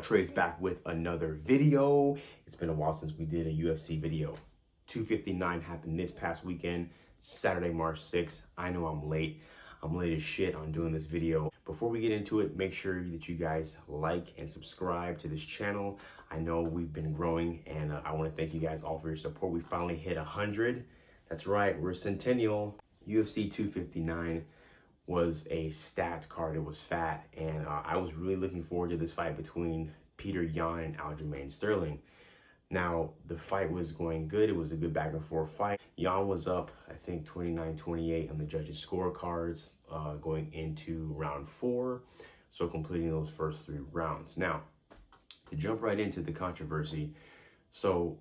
Trey's back with another video. It's been a while since we did a UFC video. 259 happened this past weekend, Saturday, March 6th. I know I'm late. I'm late as shit on doing this video. Before we get into it, make sure that you guys like and subscribe to this channel. I know we've been growing, and I want to thank you guys all for your support. We finally hit 100. That's right, we're centennial. UFC 259 was a stacked card. It was fat, and I was really looking forward to this fight between Petr Yan and Aljamain Sterling. Now, the fight was going good. It was a good back and forth fight. Yan was up, I think, 29-28 on the judges' scorecards going into round 4, so completing those first 3 rounds. Now, to jump right into the controversy, so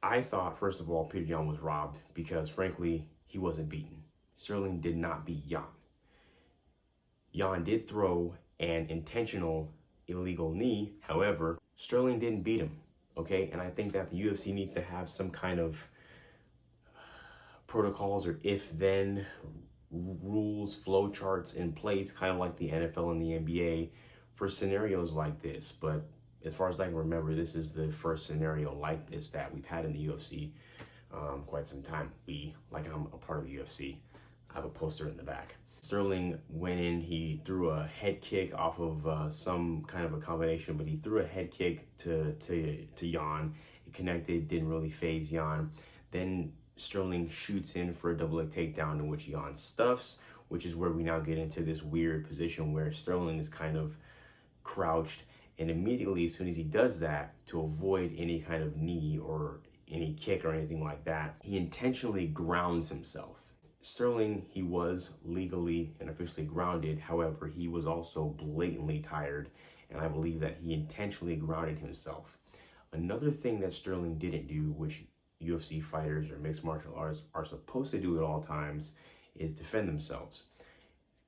I thought, first of all, Petr Yan was robbed because, frankly, he wasn't beaten. Sterling did not beat Yan. Yan did throw an intentional illegal knee. However, Sterling didn't beat him, okay? And I think that the UFC needs to have some kind of protocols or if-then rules, flow charts in place, kind of like the NFL and the NBA for scenarios like this. But as far as I can remember, this is the first scenario like this that we've had in the UFC quite some time. I'm a part of the UFC. I have a poster in the back. Sterling went in, he threw a head kick off of some kind of a combination, but he threw a head kick to Yan. It connected, didn't really phase Yan. Then Sterling shoots in for a double leg takedown in which Yan stuffs, which is where we now get into this weird position where Sterling is kind of crouched, and immediately as soon as he does that, to avoid any kind of knee or any kick or anything like that, he intentionally grounds himself. Sterling, he was legally and officially grounded. However, he was also blatantly tired, and I believe that he intentionally grounded himself. Another thing that Sterling didn't do, which UFC fighters or mixed martial arts are supposed to do at all times, is defend themselves.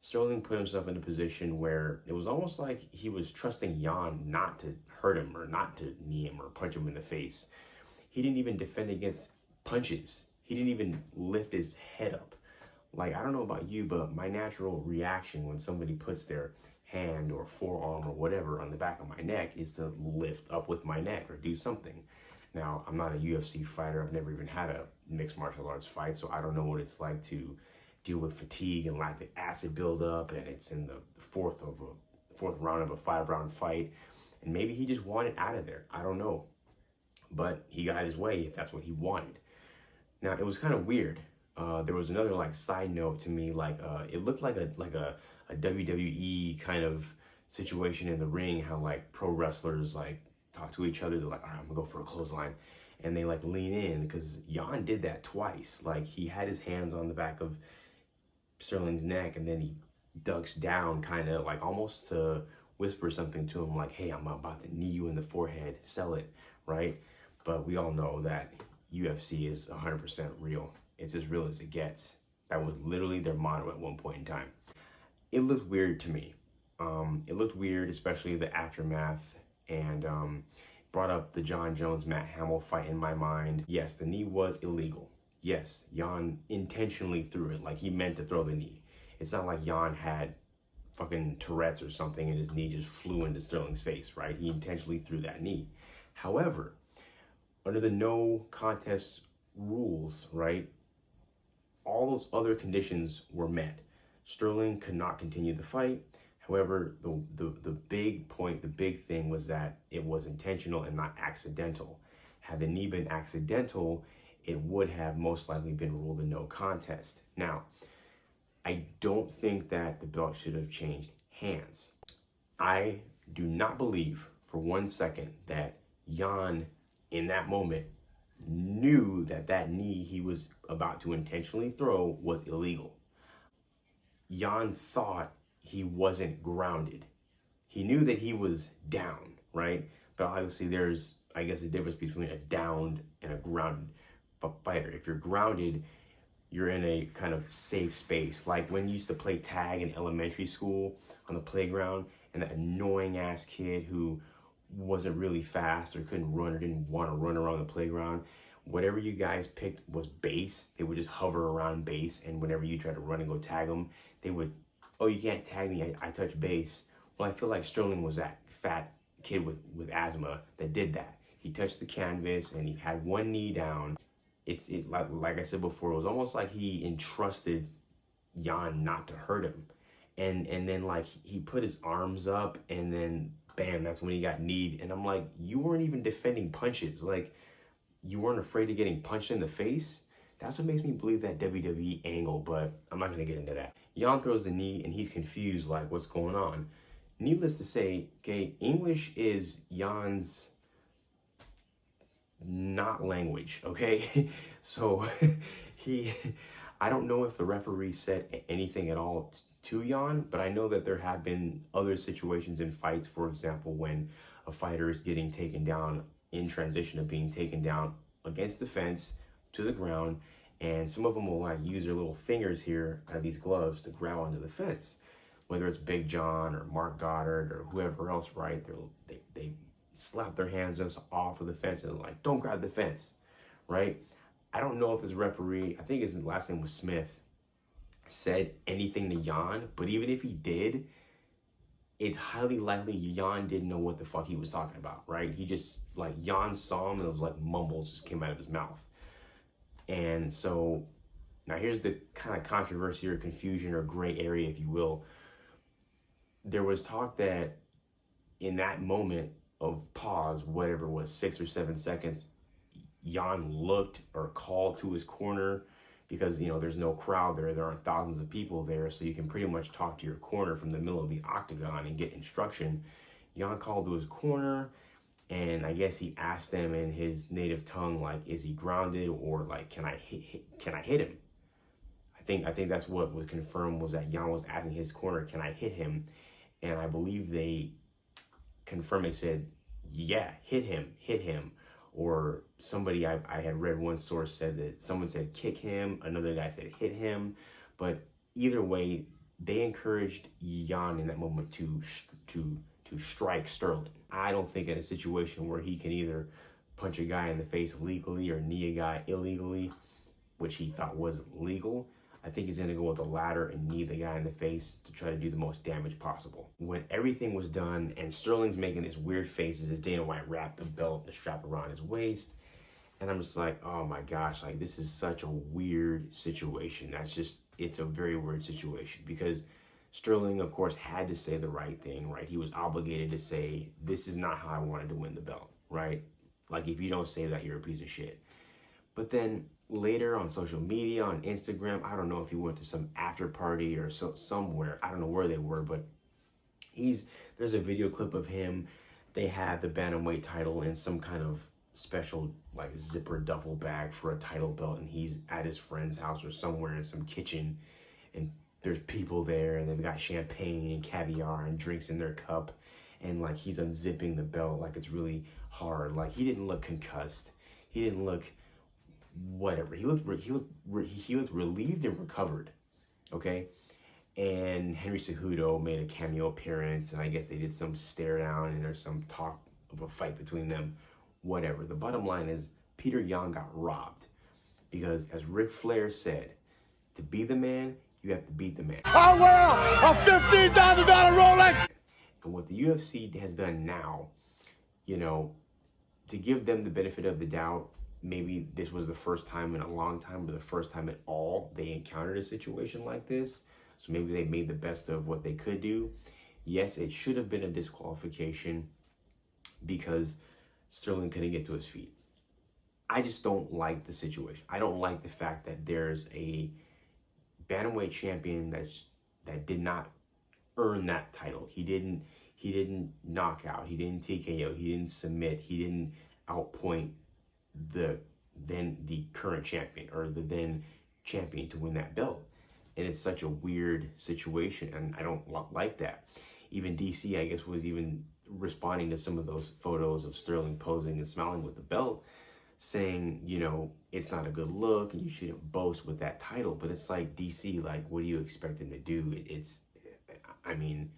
Sterling put himself in a position where it was almost like he was trusting Yan not to hurt him or not to knee him or punch him in the face. He didn't even defend against punches. He didn't even lift his head up. Like, I don't know about you, but my natural reaction when somebody puts their hand or forearm or whatever on the back of my neck is to lift up with my neck or do something. Now, I'm not a UFC fighter. I've never even had a mixed martial arts fight, so I don't know what it's like to deal with fatigue and lactic acid buildup, and it's in the fourth round of a 5-round fight, and maybe he just wanted out of there. I don't know, but he got his way if that's what he wanted. Now, it was kind of weird. There was another side note to me, it looked like a WWE kind of situation in the ring, how pro wrestlers talk to each other. They're like, all right, I'm gonna go for a clothesline, and they lean in, because Yan did that twice. He had his hands on the back of Sterling's neck, and then he ducks down, kind of almost to whisper something to him, hey, I'm about to knee you in the forehead, sell it, right? But we all know that UFC is 100% real. It's as real as it gets. That was literally their motto at one point in time. It looked weird to me. It looked weird, especially the aftermath, and brought up the John Jones Matt Hamill fight in my mind. Yes, the knee was illegal. Yes, Yan intentionally threw it, he meant to throw the knee. It's not like Yan had fucking Tourette's or something and his knee just flew into Sterling's face, right? He intentionally threw that knee. However, under the no contest rules, right, all those other conditions were met. Sterling could not continue the fight. However, the big point, the big thing was that it was intentional and not accidental. Had the knee been accidental, it would have most likely been ruled a no contest. Now, I don't think that the belt should have changed hands. I do not believe for 1 second that Yan, in that moment, knew that that knee he was about to intentionally throw was illegal. Yan thought he wasn't grounded. He knew that he was down, right? But obviously there's, I guess, a difference between a downed and a grounded fighter. If you're grounded, you're in a kind of safe space. Like when you used to play tag in elementary school on the playground, and that annoying ass kid who wasn't really fast or couldn't run or didn't want to run around the playground, whatever you guys picked was base. They would just hover around base, and whenever you tried to run and go tag them, they would, oh, you can't tag me, I touch base. Well, I feel like Sterling was that fat kid with asthma that did that. He touched the canvas and he had one knee down. Like I said before, it was almost like he entrusted Yan not to hurt him. And then like he put his arms up and then bam, that's when he got kneed. And I'm like, you weren't even defending punches. Like, you weren't afraid of getting punched in the face. That's what makes me believe that WWE angle, but I'm not gonna get into that. Yan throws the knee and he's confused, like, what's going on? Needless to say, okay, English is Yan's not language, okay? So I don't know if the referee said anything at all to Yan, but I know that there have been other situations in fights, for example, when a fighter is getting taken down in transition of being taken down against the fence to the ground, and some of them will like use their little fingers here out of these gloves to grab onto the fence, whether it's Big John or Mark Goddard or whoever else, right? They slap their hands off of the fence and they're like, don't grab the fence, right? I don't know if this referee, I think his last name was Smith, said anything to Yan, but even if he did, it's highly likely Yan didn't know what the fuck he was talking about, right? He just, like, Yan saw him and it was like mumbles just came out of his mouth. And so, now here's the kind of controversy or confusion or gray area, if you will. There was talk that in that moment of pause, whatever it was, 6 or 7 seconds, Yan looked or called to his corner because, you know, there's no crowd there. There aren't thousands of people there, so you can pretty much talk to your corner from the middle of the octagon and get instruction. Yan called to his corner, and I guess he asked them in his native tongue, like, is he grounded, or like, can I hit him? I think that's what was confirmed, was that Yan was asking his corner, can I hit him? And I believe they confirmed, they said, yeah, hit him. Or somebody I had read, one source said that someone said kick him, another guy said hit him. But either way, they encouraged Yan in that moment to strike Sterling. I don't think in a situation where he can either punch a guy in the face legally or knee a guy illegally, which he thought was legal, I think he's gonna go with the latter and knee the guy in the face to try to do the most damage possible. When everything was done and Sterling's making this weird faces as Dana White wrapped the belt, the strap around his waist, and I'm just like, oh my gosh, like, this is such a weird situation. It's a very weird situation, because Sterling, of course, had to say the right thing, right? He was obligated to say, this is not how I wanted to win the belt, right? Like, if you don't say that, you're a piece of shit. But then later on social media, on Instagram, I don't know if he went to some after party or somewhere, I don't know where they were, but there's a video clip of him. They had the bantamweight title in some kind of special like zipper duffel bag for a title belt, and he's at his friend's house or somewhere in some kitchen, and there's people there, and they've got champagne and caviar and drinks in their cup, and like he's unzipping the belt like it's really hard. Like, he didn't look concussed, he didn't look whatever, he looked relieved and recovered, okay? And Henry Cejudo made a cameo appearance, and I guess they did some stare down, and there's some talk of a fight between them, whatever. The bottom line is, Petr Yan got robbed, because as Ric Flair said, to be the man, you have to beat the man. I wear a $15,000 Rolex! And what the UFC has done now, you know, to give them the benefit of the doubt, maybe this was the first time in a long time, or the first time at all they encountered a situation like this. So maybe they made the best of what they could do. Yes, it should have been a disqualification because Sterling couldn't get to his feet. I just don't like the situation. I don't like the fact that there's a bantamweight champion that did not earn that title. He didn't knock out, he didn't TKO, he didn't submit, he didn't outpoint the current champion, or the then champion, to win that belt. And it's such a weird situation, and I don't like that. Even DC, I guess, was even responding to some of those photos of Sterling posing and smiling with the belt, saying, you know, it's not a good look and you shouldn't boast with that title. But it's like, DC, like, what do you expect him to do? I mean,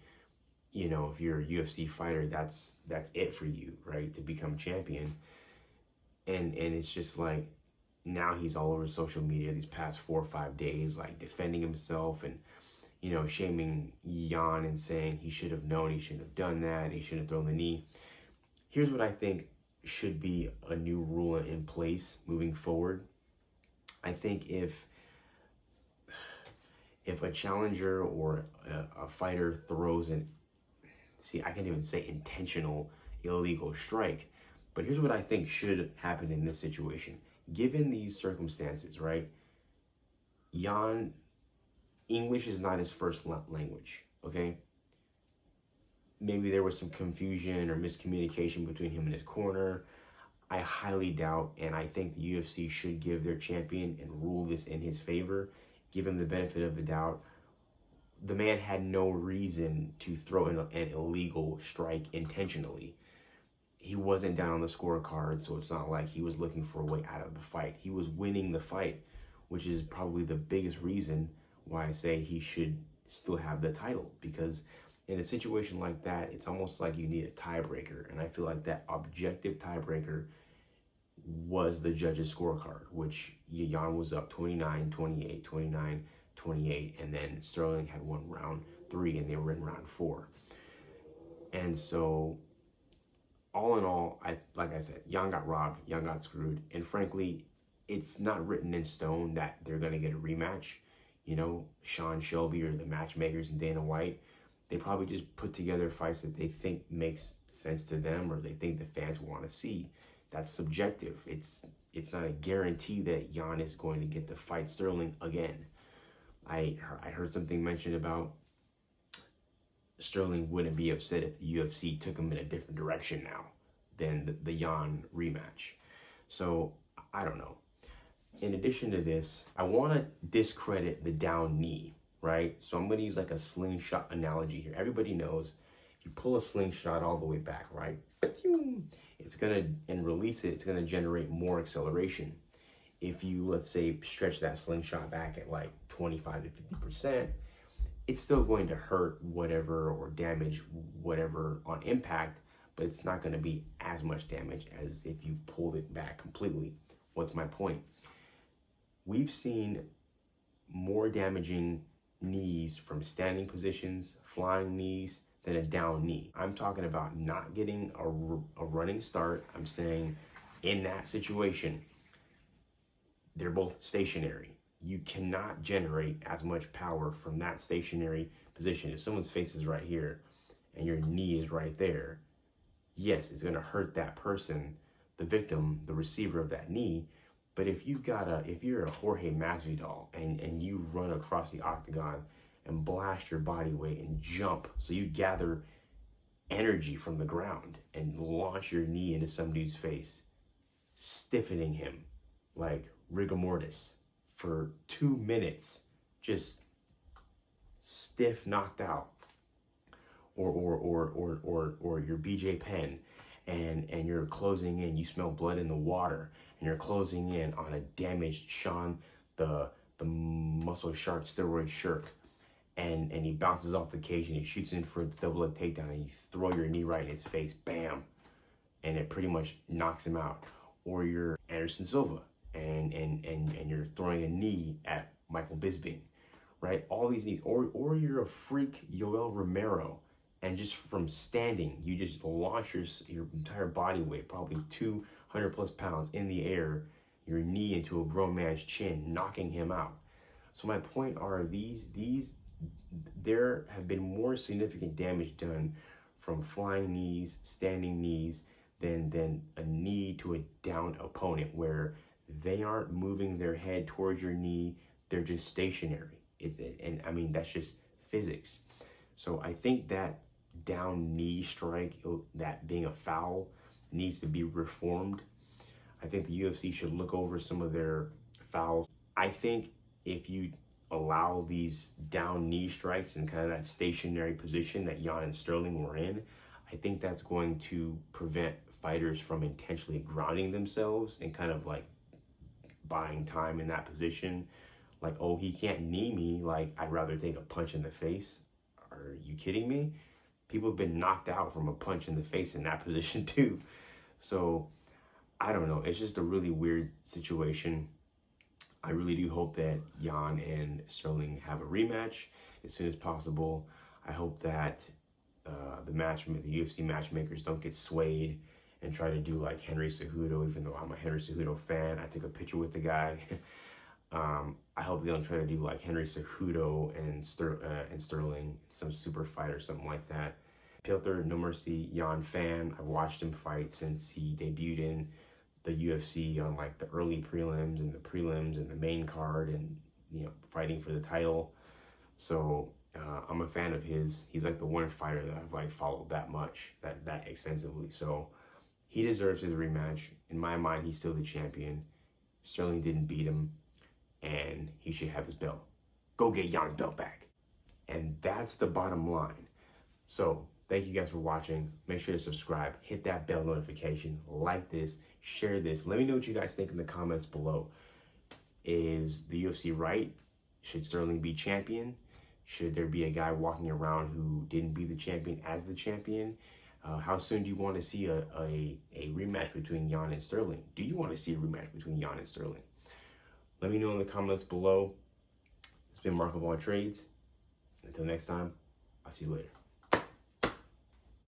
you know, if you're a UFC fighter, that's it for you, right? To become champion. And it's just like, now he's all over social media these past 4 or 5 days, like defending himself and, you know, shaming Yan and saying he should have known, he shouldn't have done that, he shouldn't have thrown the knee. Here's what I think should be a new rule in place moving forward. I think if a challenger or a fighter throws I can't even say intentional illegal strike, but here's what I think should happen in this situation. Given these circumstances, right? Yan, English is not his first language, okay? Maybe there was some confusion or miscommunication between him and his corner. I highly doubt, and I think the UFC should give their champion and rule this in his favor, give him the benefit of the doubt. The man had no reason to throw in an illegal strike intentionally. He wasn't down on the scorecard, so it's not like he was looking for a way out of the fight. He was winning the fight, which is probably the biggest reason why I say he should still have the title, because in a situation like that, it's almost like you need a tiebreaker, and I feel like that objective tiebreaker was the judge's scorecard, which Yan was up 29-28, 29-28, and then Sterling had won round 3 and they were in round 4. And so all in all, like I said, Yan got robbed, Yan got screwed, and frankly, it's not written in stone that they're going to get a rematch. You know, Sean Shelby or the matchmakers and Dana White, they probably just put together fights that they think makes sense to them or they think the fans want to see. That's subjective. It's not a guarantee that Yan is going to get to fight Sterling again. I heard something mentioned about Sterling wouldn't be upset if the UFC took him in a different direction now than the Yan rematch. So I don't know. In addition to this, I want to discredit the down knee, right? So I'm going to use like a slingshot analogy here. Everybody knows if you pull a slingshot all the way back, right? It's going to, and release it, it's going to generate more acceleration. If you, let's say, stretch that slingshot back at like 25 to 50%, it's still going to hurt whatever or damage whatever on impact, but it's not going to be as much damage as if you pulled it back completely. What's my point? We've seen more damaging knees from standing positions, flying knees, than a down knee. I'm talking about not getting a running start. I'm saying in that situation, they're both stationary. You cannot generate as much power from that stationary position. If someone's face is right here and your knee is right there, yes, it's gonna hurt that person, the victim, the receiver of that knee. But if you're a Jorge Masvidal and you run across the octagon and blast your body weight and jump, so you gather energy from the ground and launch your knee into somebody's face, stiffening him like rigor mortis for 2 minutes, just stiff, knocked out, or your BJ Penn, and you're closing in, you smell blood in the water, and you're closing in on a damaged Sean, the muscle shark steroid shirk, and he bounces off the cage and he shoots in for a double leg takedown, and you throw your knee right in his face, bam, and it pretty much knocks him out. Or you're Anderson Silva, and you're throwing a knee at Michael Bisping, right? All these knees. Or you're a freak Yoel Romero, and just from standing, you just launch your entire body weight, probably 200 plus pounds in the air, your knee into a grown man's chin, knocking him out. So my point are there have been more significant damage done from flying knees, standing knees, than a knee to a downed opponent, where they aren't moving their head towards your knee, they're just stationary. And I mean, that's just physics. So I think that down knee strike, that being a foul, needs to be reformed. I think the UFC should look over some of their fouls. I think if you allow these down knee strikes in kind of that stationary position that Yan and Sterling were in, I think that's going to prevent fighters from intentionally grounding themselves and kind of like buying time in that position. Like, oh, he can't knee me, like I'd rather take a punch in the face. Are you kidding me? People have been knocked out from a punch in the face in that position too. So I don't know, it's just a really weird situation. I really do hope that Yan and Sterling have a rematch as soon as possible. I hope that the UFC matchmakers don't get swayed and try to do like Henry Cejudo, even though I'm a Henry Cejudo fan. I took a picture with the guy. I hope they don't try to do like Henry Cejudo and Sterling, some super fight or something like that. Petr No Mercy Yan fan. I've watched him fight since he debuted in the UFC on like the early prelims and the prelims and the main card, and fighting for the title. So I'm a fan of his. He's like the one fighter that I've like followed that much, that extensively. So he deserves his rematch. In my mind, he's still the champion. Sterling didn't beat him, and he should have his belt. Go get Jan's belt back. And that's the bottom line. So thank you guys for watching. Make sure to subscribe, hit that bell notification, like this, share this. Let me know what you guys think in the comments below. Is the UFC right? Should Sterling be champion? Should there be a guy walking around who didn't be the champion as the champion? How soon do you want to see a rematch between Yan and Sterling? Do you want to see a rematch between Yan and Sterling? Let me know in the comments below. It's been Mark of All Trades. Until next time, I'll see you later.